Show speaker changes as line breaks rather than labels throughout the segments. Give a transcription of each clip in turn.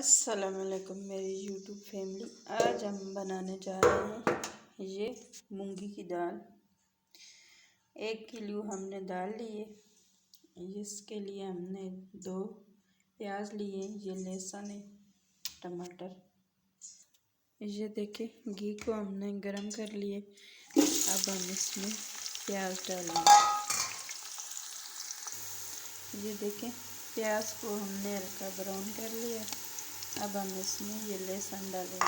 अस्सलामुअलैकुम मेरी YouTube family. आज हम बनाने जा रहे हैं ये मूंगी की दाल। 1 किलो हमने दाल ली है। इसके लिए हमने 2 प्याज लिए, ये लहसुन है, टमाटर। ये देखें, घी को हमने गरम कर लिए। अब हम इसमें प्याज डालेंगे। ये देखें, प्याज को हमने हल्का ब्राउन कर लिया। अब हम इसमें ये लहसुन डालेंगे।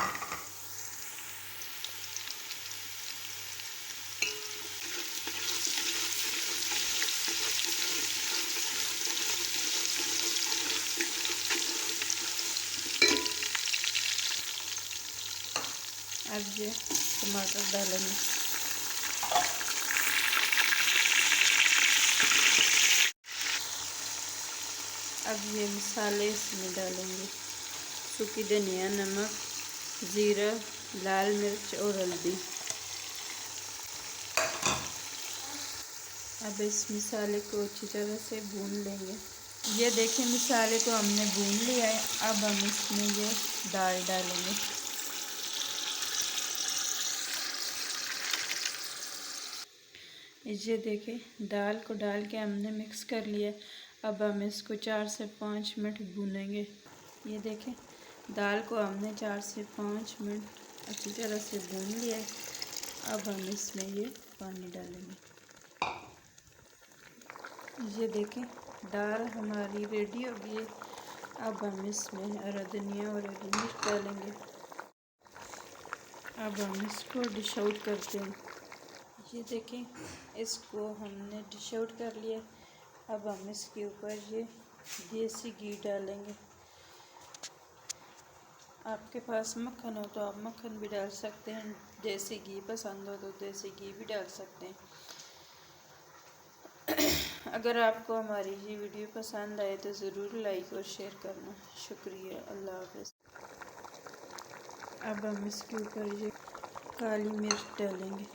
अब ये टमाटर डालेंगे। अब ये मसाले इसमें डालेंगे। सूखी धनिया, नमक, ज़ीरा, लाल मिर्च और हल्दी। अब इस मसाले को अच्छी तरह से भून लेंगे। ये देखें, मसाले को हमने भून लिया है। अब हम इसमें ये दाल डालेंगे। ये देखें, दाल को डाल के हमने मिक्स कर लिया। अब हम इसको 4 से 5 मिनट भूनेंगे। ये देखें, दाल को हमने 4 से 5 मिनट अच्छी तरह से भून लिया है। अब हम इसमें ये पानी डालेंगे। ये देखें, दाल हमारी रेडी हो गई है। अब हम इसमें हरा धनिया और हरी मिर्च डालेंगे। अब हम इसको डिश आउट करते हैं। ये देखें, इसको हमने डिश आउट कर लिया। अब हम इसके ऊपर ये देसी घी डालेंगे। आपके पास मक्खन हो तो आप मक्खन भी डाल सकते हैं। देसी घी पसंद हो तो देसी घी भी डाल सकते हैं। अगर आपको हमारी ये वीडियो पसंद आए तो ज़रूर लाइक और शेयर करना। शुक्रिया। अल्लाह हाफ़िज़। अब हम इसके ऊपर ये काली मिर्च डालेंगे।